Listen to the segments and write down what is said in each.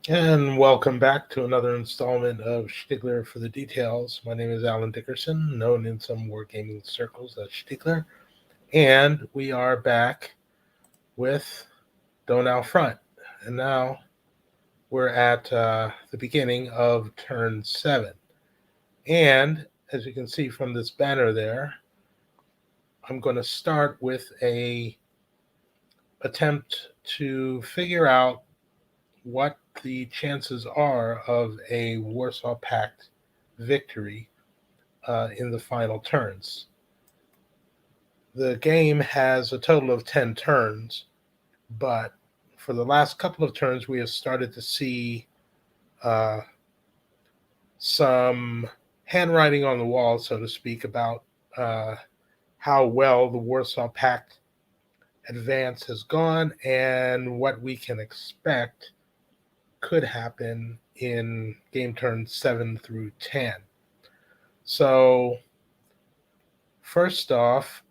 And welcome back to another installment of Stiglr for the Details. My name is Alan Dickerson, known in some wargaming circles as Stiglr, and we are back with Donau Front. And now we're at the beginning of turn 7. And as you can see from this banner there, I'm going to start with a attempt to figure out what the chances are of a Warsaw Pact victory in the final turns. The game has a total of 10 turns, but for the last couple of turns, we have started to see uh, some handwriting on the wall, so to speak, about uh, how well the Warsaw Pact advance has gone and what we can expect could happen in game turns 7 through 10. So, first off,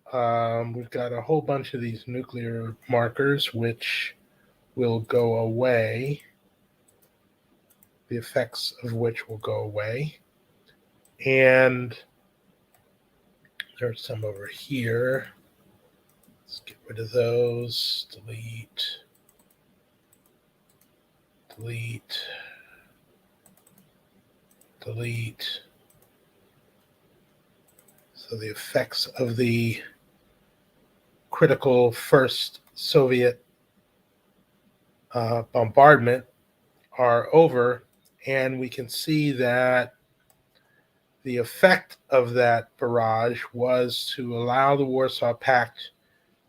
we've got a whole bunch of these nuclear markers which will go away, the effects of which will go away. And there's some over here. Let's get rid of those. Delete, delete, delete. So the effects of the critical first Soviet bombardment are over, and we can see that the effect of that barrage was to allow the Warsaw Pact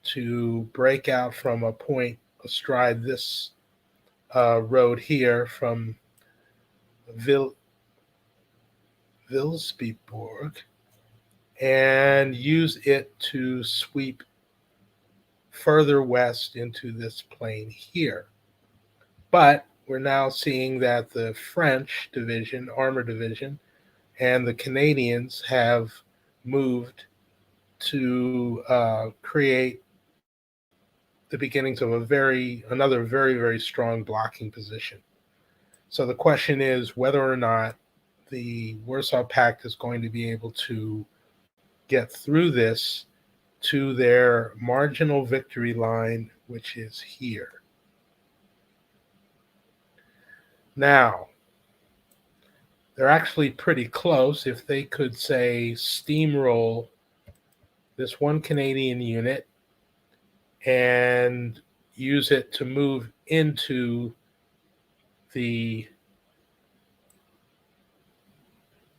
to break out from a point astride this road here from Vil- Vilsbiburg and use it to sweep further west into this plain here. But we're now seeing that the French division, armor division, and the Canadians have moved to create the beginnings of another very strong blocking position. So the question is whether or not the Warsaw Pact is going to be able to get through this to their marginal victory line, which is here. Now, they're actually pretty close. If they could, say, steamroll this one Canadian unit and use it to move into the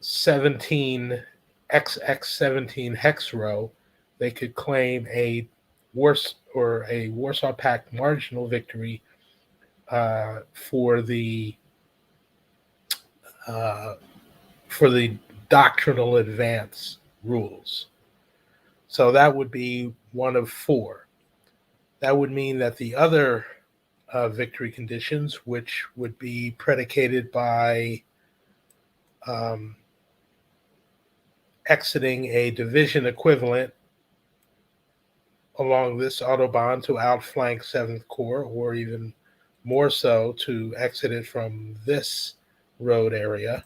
17 XX17 hex row, they could claim a Warsaw Pact marginal victory uh, for the uh, for the doctrinal advance rules. So that would be one of four. That would mean that the other victory conditions, which would be predicated by um, exiting a division equivalent along this autobahn to outflank 7th Corps, or even more so to exit it from this road area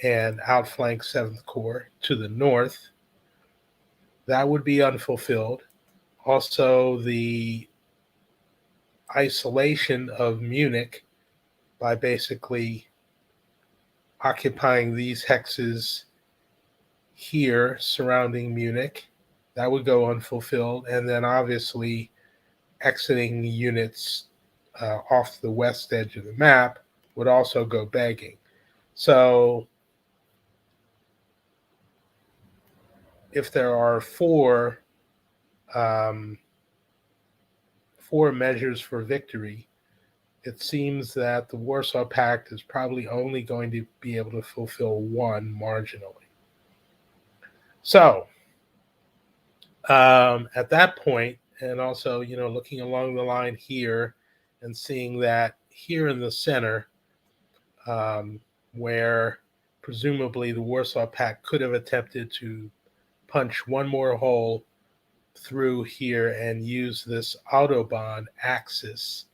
and outflank 7th Corps to the north. That would be unfulfilled. Also, the isolation of Munich by basically occupying these hexes here surrounding Munich, that would go unfulfilled. And then obviously exiting units off the west edge of the map would also go begging. So if there are um, four measures for victory, it seems that the Warsaw Pact is probably only going to be able to fulfill one marginally. So at that point, and also, looking along the line here and seeing that here in the center, um, where presumably the Warsaw Pact could have attempted to punch one more hole through here and use this Autobahn axis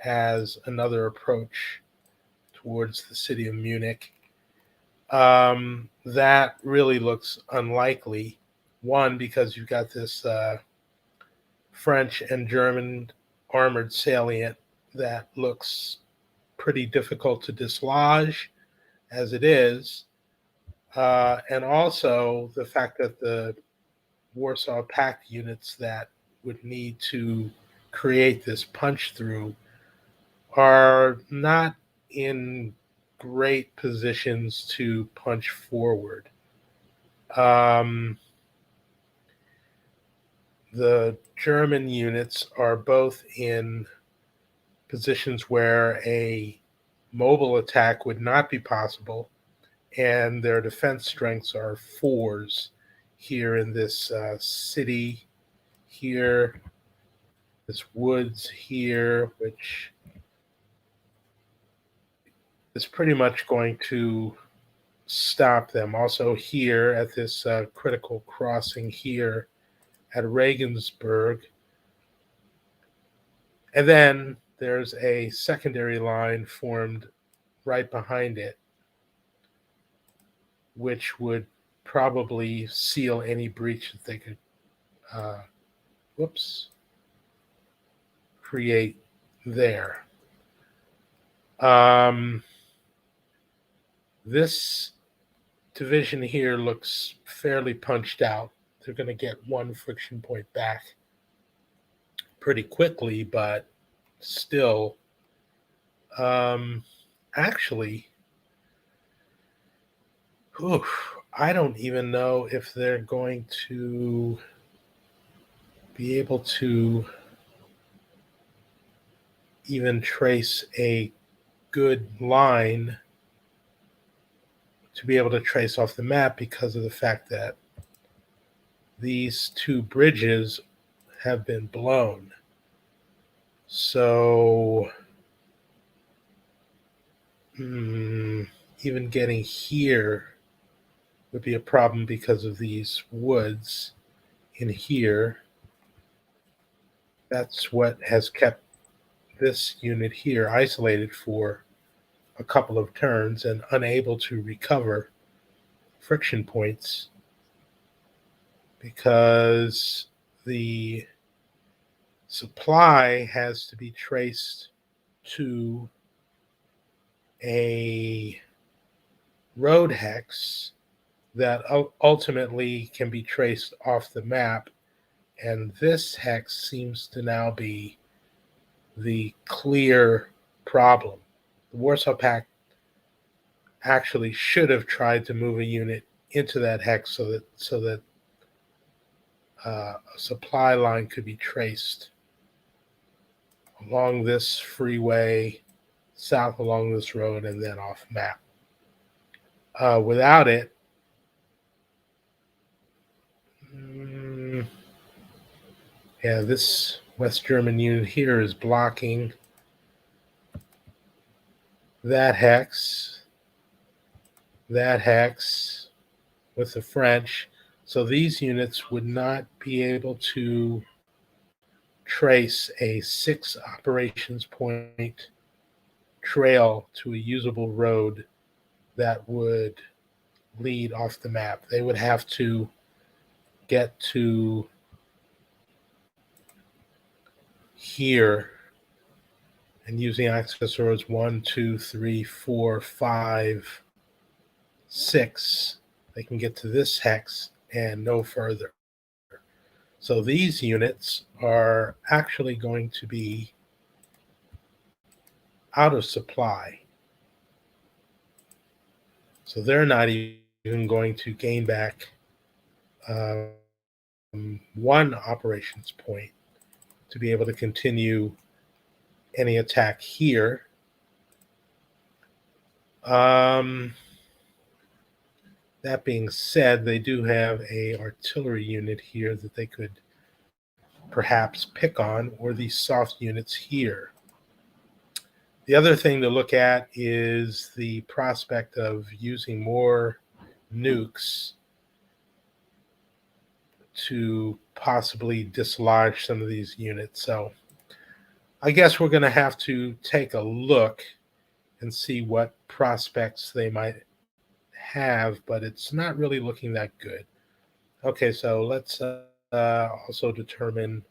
as another approach towards the city of Munich. That really looks unlikely. One, because you've got this French and German armored salient that looks pretty difficult to dislodge as it is. And also the fact that the Warsaw Pact units that would need to create this punch through are not in great positions to punch forward. Um, the German units are both in positions where a mobile attack would not be possible, and their defense strengths are fours here in this city here, this woods here, which is pretty much going to stop them. Also here at this critical crossing here at Regensburg. And then there's a secondary line formed right behind it, which would probably seal any breach that they could uh, create there. This division here looks fairly punched out. They're going to get one friction point back pretty quickly, but still, actually, I don't even know if they're going to be able to even trace a good line to be able to trace off the map because of the fact that these two bridges have been blown. So even getting here would be a problem because of these woods in here. That's what has kept this unit here isolated for a couple of turns and unable to recover friction points because the supply has to be traced to a road hex that ultimately can be traced off the map. And this hex seems to now be the clear problem. The Warsaw Pact actually should have tried to move a unit into that hex so that a supply line could be traced along this freeway, south along this road, and then off map. Without it, this West German unit here is blocking that hex with the French. So these units would not be able to trace a 6 operations point trail to a usable road that would lead off the map. They would have to get to here and using access roads 1, 2, 3, 4, 5, 6, they can get to this hex and no further. So these units are actually going to be out of supply. So they're not even going to gain back one operations point to be able to continue any attack here. That being said, they do have a artillery unit here that they could perhaps pick on, or these soft units here. The other thing to look at is the prospect of using more nukes to possibly dislodge some of these units. So I guess we're going to have to take a look and see what prospects they might have, but it's not really looking that good. Okay, so let's also determine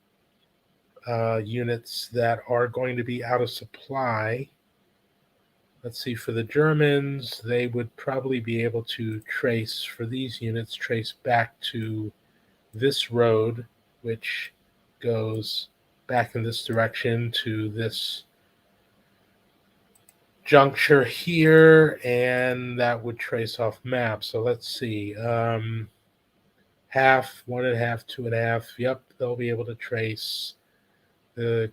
units that are going to be out of supply. Let's see, for the Germans, they would probably be able to trace, for these units, trace back to this road, which goes back in this direction to this juncture here, and that would trace off map. So let's see, half, 1.5, 2.5. Yep, they'll be able to trace. The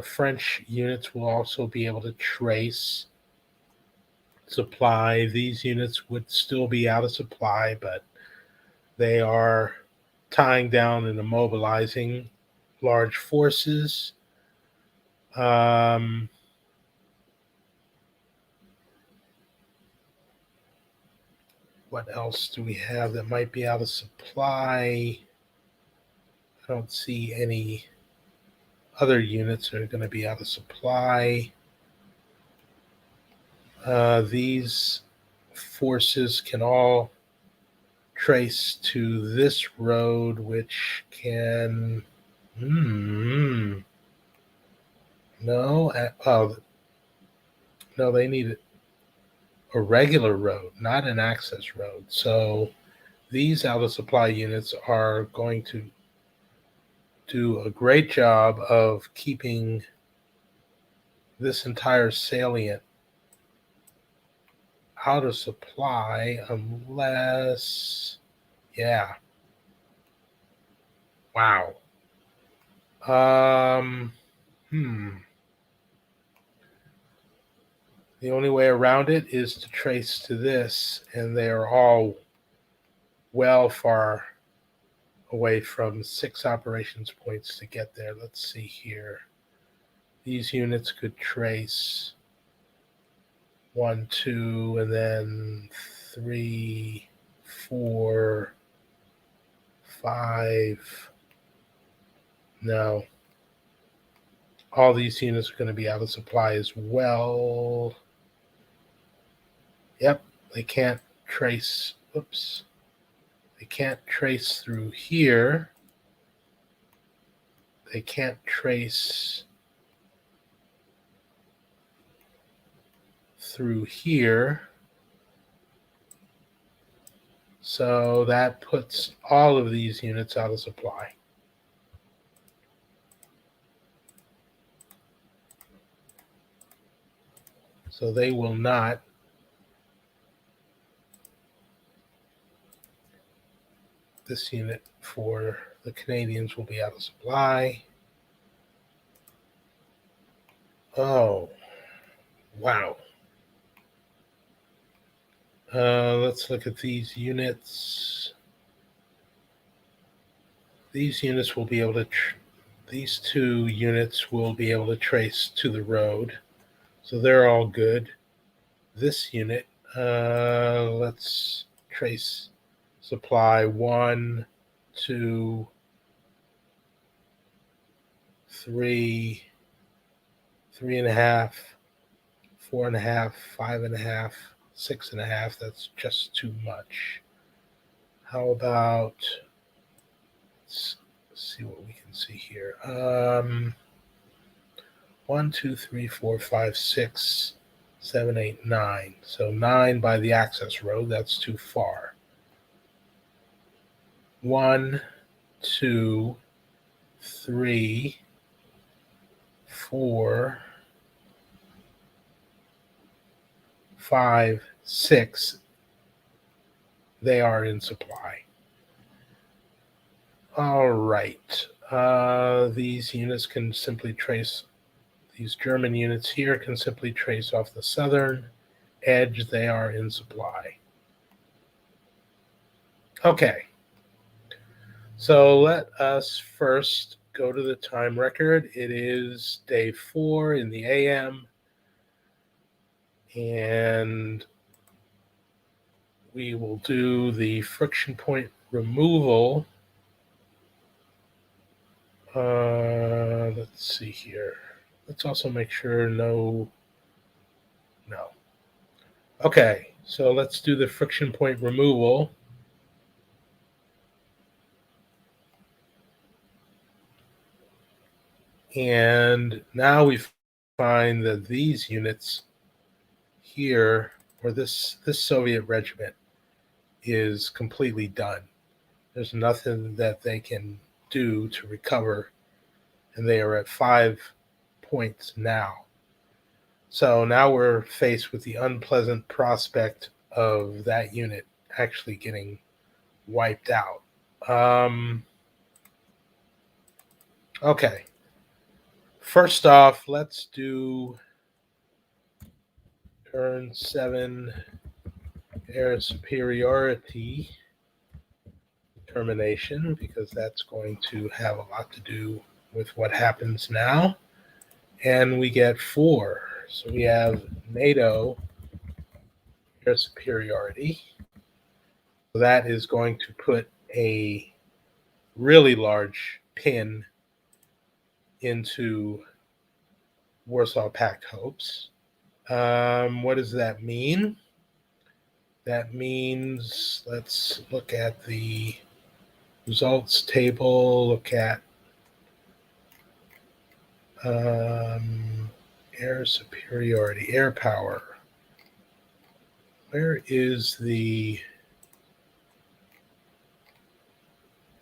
French units will also be able to trace supply. These units would still be out of supply, but they are tying down and immobilizing large forces. Um, what else do we have that might be out of supply? I don't see any other units that are going to be out of supply. These forces can all trace to this road, which can. No, oh, no, they need a regular road, not an access road. So these out of supply units are going to do a great job of keeping this entire salient out of supply unless, yeah, wow. Um, hmm. The only way around it is to trace to this, and they are all well far away from 6 operations points to get there. Let's see here. These units could trace 1, 2, and then 3, 4, 5. No. All these units are going to be out of supply as well. Yep, they can't trace. Oops. They can't trace through here. They can't trace through here. So that puts all of these units out of supply. So they will not. This unit for the Canadians will be out of supply. Oh, wow. Let's look at these units. These units will be able to, these 2 units will be able to trace to the road. So they're all good. This unit, let's trace supply 1, 2, 3, 3.5, 4.5, 5.5, 6.5. That's just too much. How about, let's see what we can see here. 1, 2, 3, 4, 5, 6, 7, 8, 9. So 9 by the access road. That's too far. 1, 2, 3, 4, 5, 6. They are in supply. All right. These units can simply trace, these German units here can simply trace off the southern edge. They are in supply. Okay. So let us first go to the time record. It is day 4 in the AM. And we will do the friction point removal. Let's see here. Let's also make sure no. Okay, so let's do the friction point removal. And now we find that these units here, or this Soviet regiment, is completely done. There's nothing that they can do to recover, and they are at 5 points now. So now we're faced with the unpleasant prospect of that unit actually getting wiped out. Okay. First off, let's do turn 7 air superiority determination, because that's going to have a lot to do with what happens now. And we get 4. So we have NATO air superiority. So that is going to put a really large pin into Warsaw Pact hopes. What does that mean? That means, let's look at the results table, look at air superiority, air power. Where is the,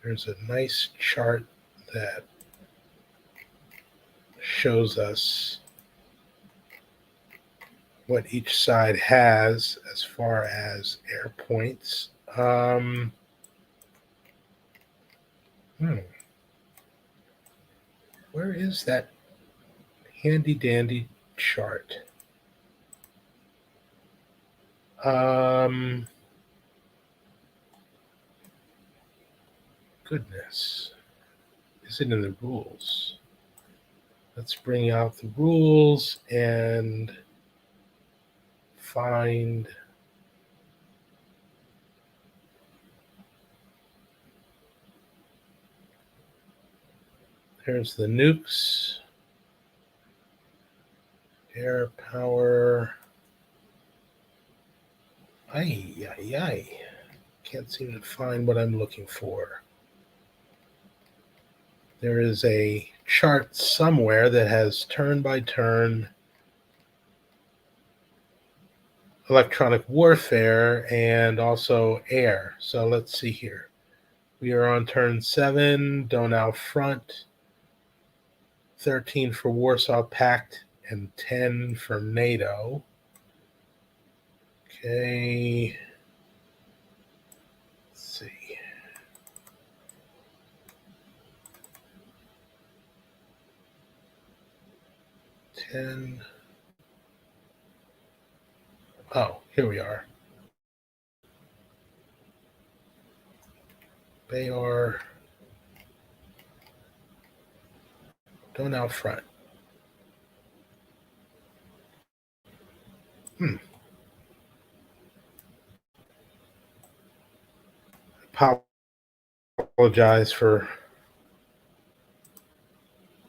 there's a nice chart that shows us what each side has as far as air points. Where is that handy dandy chart? Goodness. Is it in the rules? Let's bring out the rules and find. There's the nukes. Air power. Ay. Can't seem to find what I'm looking for. There is a chart somewhere that has turn by turn electronic warfare and also air. So let's see here. We are on turn 7, Donau front, 13 for Warsaw Pact, and 10 for NATO. Okay. Let's see. Oh, here we are. Bayor, Donau front. Apologize for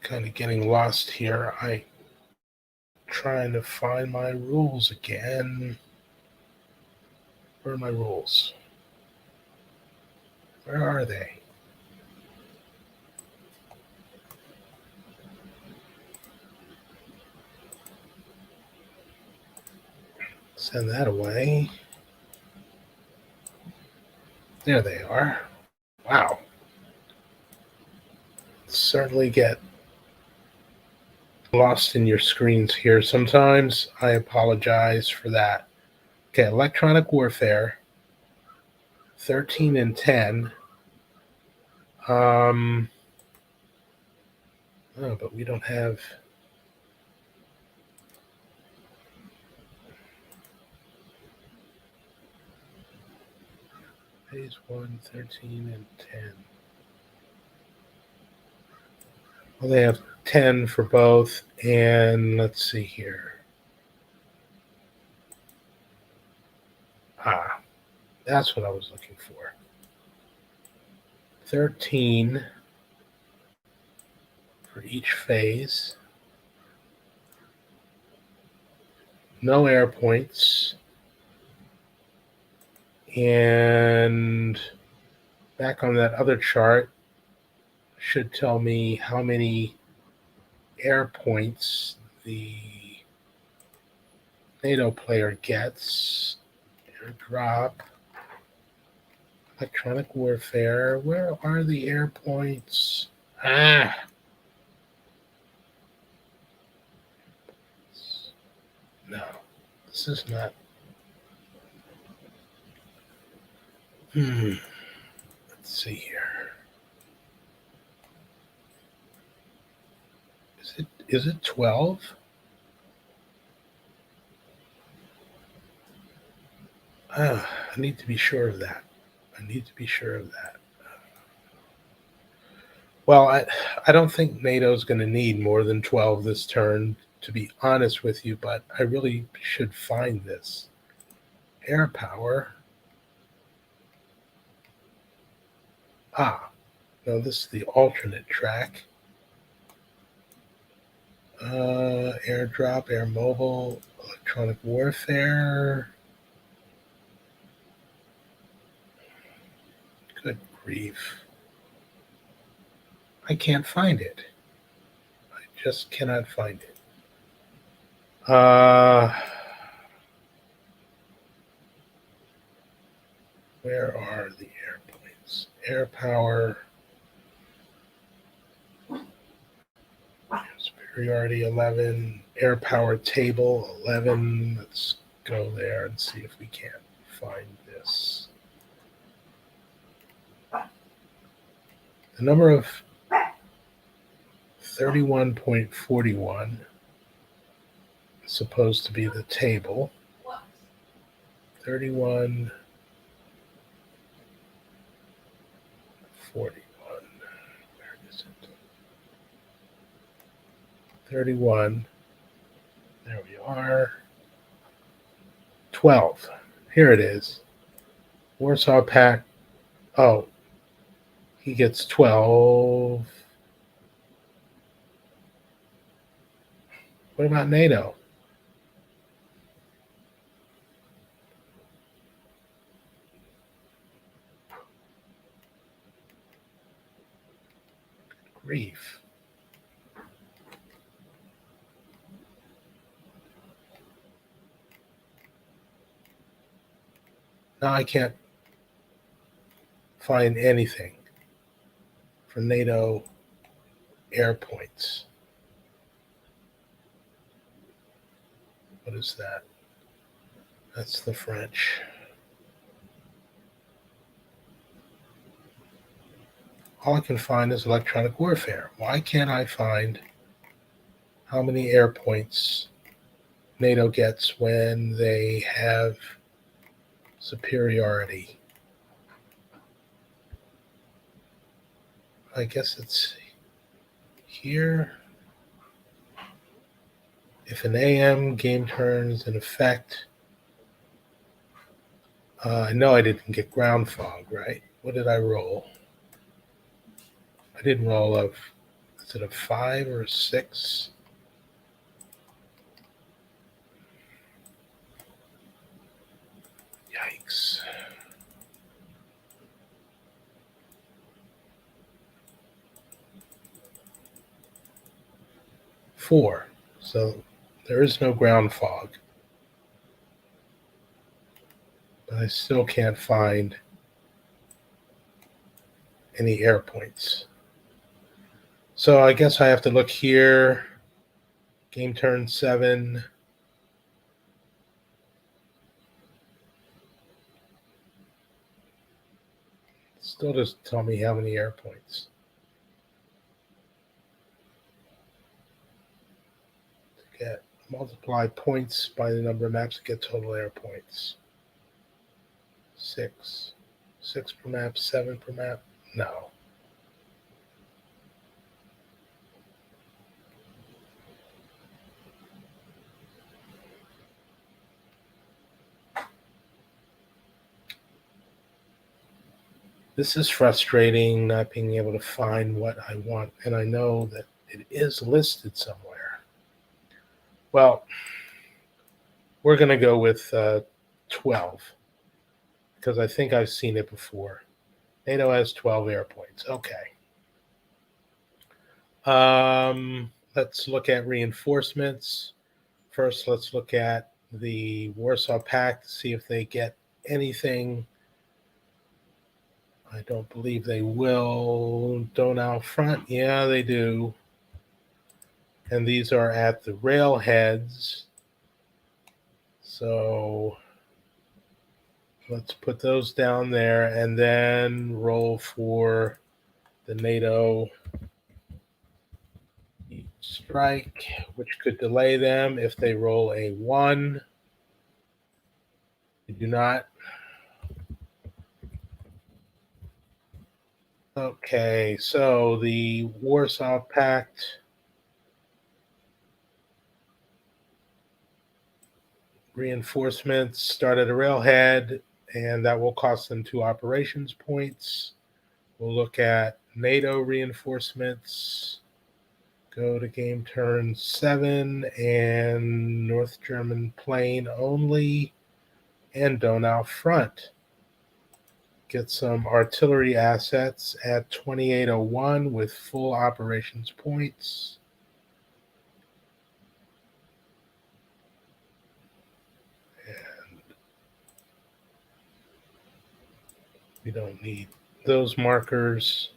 kind of getting lost here. I'm trying to find my rules again. Where are my rules? Where are they? Send that away. There they are. Wow. Certainly get lost in your screens here sometimes. I apologize for that. Okay, electronic warfare, 13 and 10. Oh, but we don't have. Phase 1, 13 and 10. Well, they have 10 for both, and let's see here. That's what I was looking for. 13 for each phase. no air points. And back on that other chart should tell me how many air points the NATO player gets. Airdrop, electronic warfare. Where are the air points? No, this is not. Let's see here. Is it 12? I need to be sure of that. Well, I don't think NATO's going to need more than 12 this turn, to be honest with you, but I really should find this. Air power. No, this is the alternate track. Airdrop, air mobile, electronic warfare. Good grief. I can't find it. I just cannot find it. Where are the airplanes? Air power. Superiority 11. Air power table 11. Let's go there and see if we can't find this. The number of 31.41 is supposed to be the table. 31.41. Where is it? 31. There we are. 12. Here it is. Warsaw Pact. Oh, he gets 12. What about NATO? Grief. Now I can't find anything for NATO air points. What is that? That's the French. All I can find is electronic warfare. Why can't I find how many air points NATO gets when they have superiority? I guess it's here. If an AM game turns in effect, I know I didn't get ground fog, right? What did I roll? I didn't roll is it a 5 or a 6? Yikes. 4. So there is no ground fog. But I still can't find any air points. So I guess I have to look here. Game turn 7. Still doesn't tell me how many air points. To get multiply points by the number of maps to get total air points. 6. 6 per map, 7 per map? No. This is frustrating, not being able to find what I want, and I know that it is listed somewhere. Well, we're going to go with 12 because I think I've seen it before. NATO has 12 air points. Okay. Let's look at reinforcements. First, let's look at the Warsaw Pact, see if they get anything. I don't believe they will. Donau front, yeah, they do. And these are at the railheads. So let's put those down there and then roll for the NATO strike, which could delay them if they roll a 1. They do not. Okay, so the Warsaw Pact reinforcements start at a railhead, and that will cost them 2 operations points. We'll look at NATO reinforcements. Go to game turn 7 and North German plain only, and Donau front. Get some artillery assets at 2801 with full operations points. And we don't need those markers.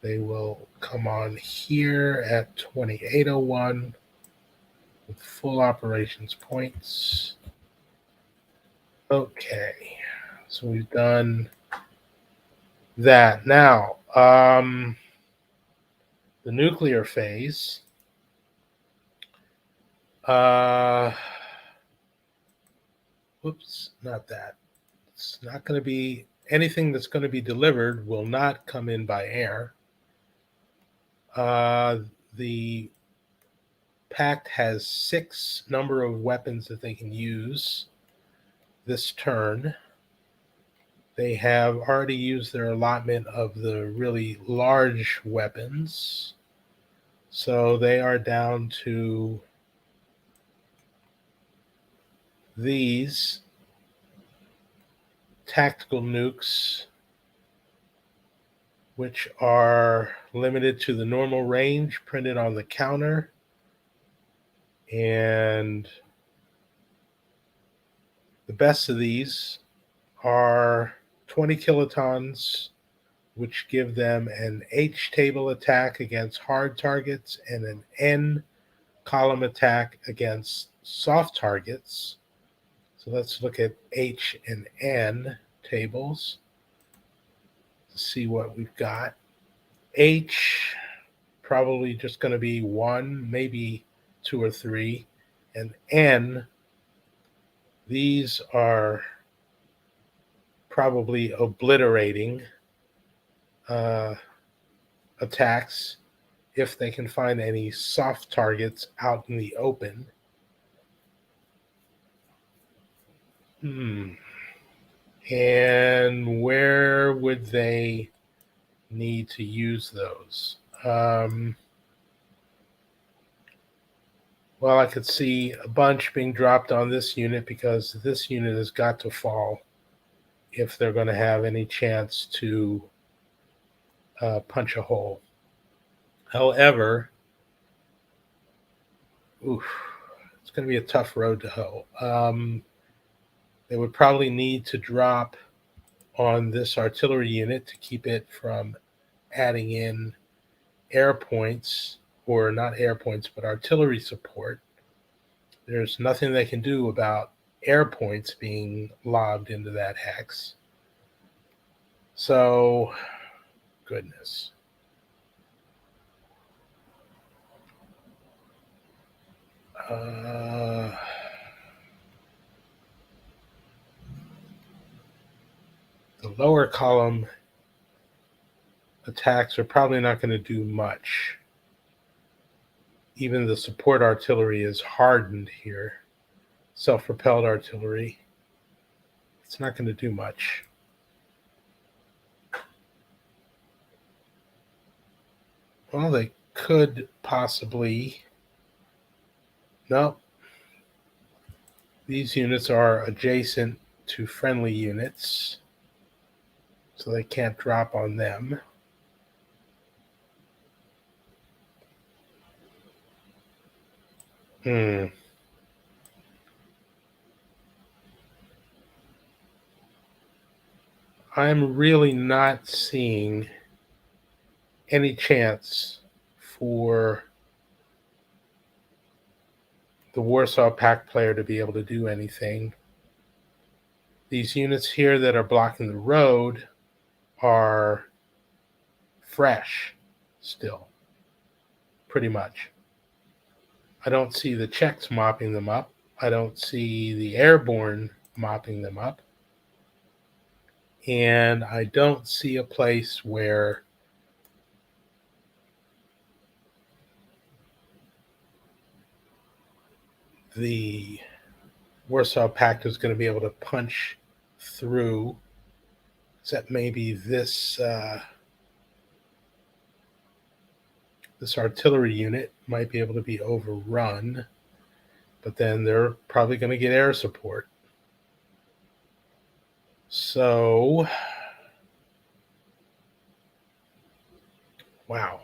They will come on here at 2801 with full operations points. Okay, so we've done that. Now, the nuclear phase. Whoops, not that. It's not going to be anything that's going to be delivered will not come in by air. The pact has 6 number of weapons that they can use this turn. They have already used their allotment of the really large weapons. So they are down to these tactical nukes, which are limited to the normal range printed on the counter. And the best of these are 20 kilotons, which give them an H table attack against hard targets and an N column attack against soft targets. So let's look at H and N tables to see what we've got. H, probably just going to be 1, maybe 2 or 3. And N, these are probably obliterating attacks if they can find any soft targets out in the open. And where would they need to use those? Well, I could see a bunch being dropped on this unit because this unit has got to fall if they're going to have any chance to punch a hole. However, it's going to be a tough road to hoe. They would probably need to drop on this artillery unit to keep it from adding in air points, or not air points, but artillery support. There's nothing they can do about air points being lobbed into that hex. So, goodness. The lower column attacks are probably not going to do much. Even the support artillery is hardened here. Self-propelled artillery. It's not going to do much. Well, they could possibly. No. These units are adjacent to friendly units, so they can't drop on them. I'm really not seeing any chance for the Warsaw Pact player to be able to do anything. These units here that are blocking the road are fresh still, pretty much. I don't see the Czechs mopping them up. I don't see the airborne mopping them up. And I don't see a place where the Warsaw Pact is going to be able to punch through, except maybe this this artillery unit might be able to be overrun, but then they're probably going to get air support. So, wow.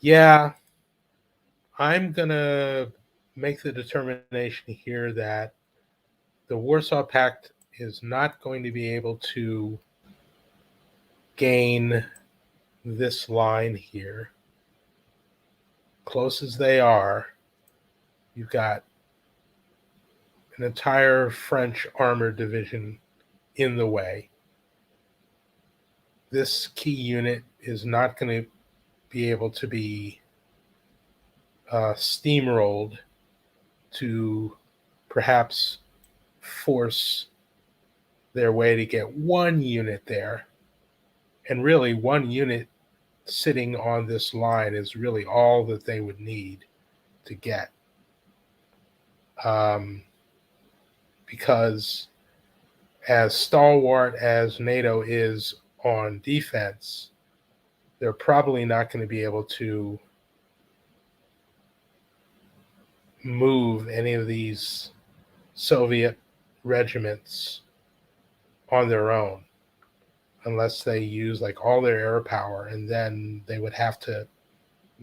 Yeah, I'm going to make the determination here that the Warsaw Pact is not going to be able to gain this line here. Close as they are, you've got an entire French armored division in the way. This key unit is not going to be able to be steamrolled to perhaps force their way to get one unit there. And really, one unit sitting on this line is really all that they would need to get. Because as stalwart as NATO is on defense, they're probably not going to be able to move any of these Soviet regiments on their own unless they use like all their air power, and then they would have to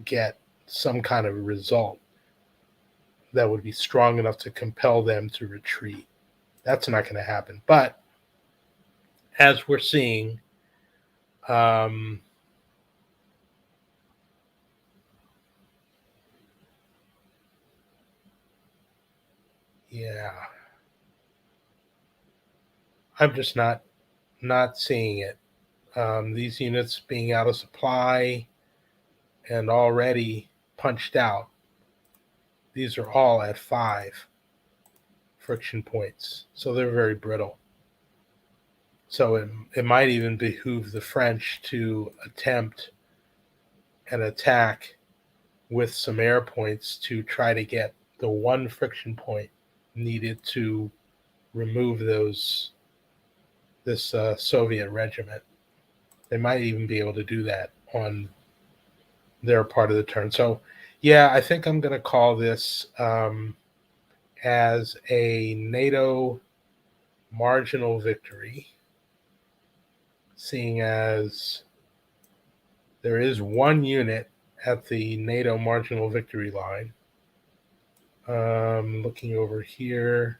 get some kind of result that would be strong enough to compel them to retreat. That's not going to happen. But as we're seeing, yeah, I'm just not seeing it. These units being out of supply and already punched out. These are all at 5 friction points, so they're very brittle. So it might even behoove the French to attempt an attack with some air points to try to get the one friction point needed to remove this Soviet regiment. They might even be able to do that on their part of the turn. So, yeah, I think I'm going to call this as a NATO marginal victory, seeing as there is one unit at the NATO marginal victory line. Looking over here,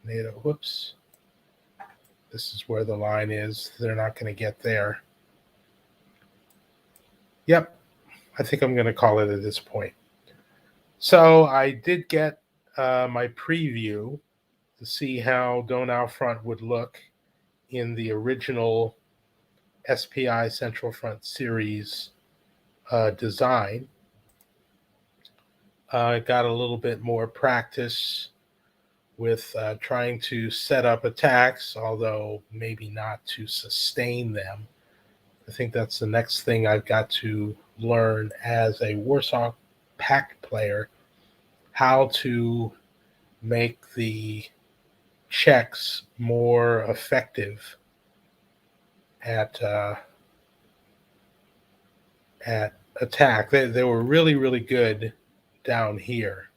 NATO, whoops. This is where the line is. They're not going to get there. Yep, I think I'm going to call it at this point. So I did get my preview to see how Donau Front would look in the original SPI Central Front series design. I got a little bit more practice with trying to set up attacks, although maybe not to sustain them. I think that's the next thing I've got to learn as a Warsaw Pact player, how to make the Czechs more effective at attack. They were really, really good down here.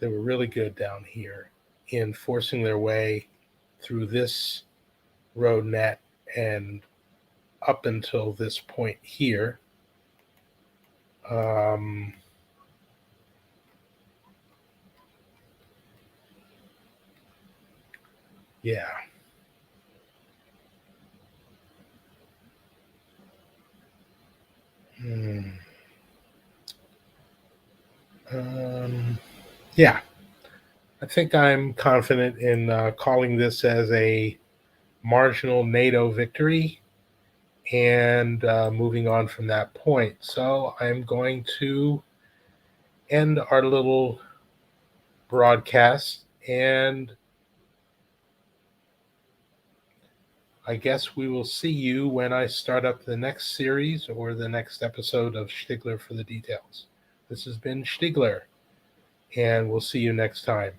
They were really good down here in forcing their way through this road net and up until this point here. Yeah. Hmm. Yeah. I think I'm confident in calling this as a marginal NATO victory and moving on from that point. So I'm going to end our little broadcast, and I guess we will see you when I start up the next series or the next episode of Stiglr for the details. This has been Stiglr, and we'll see you next time.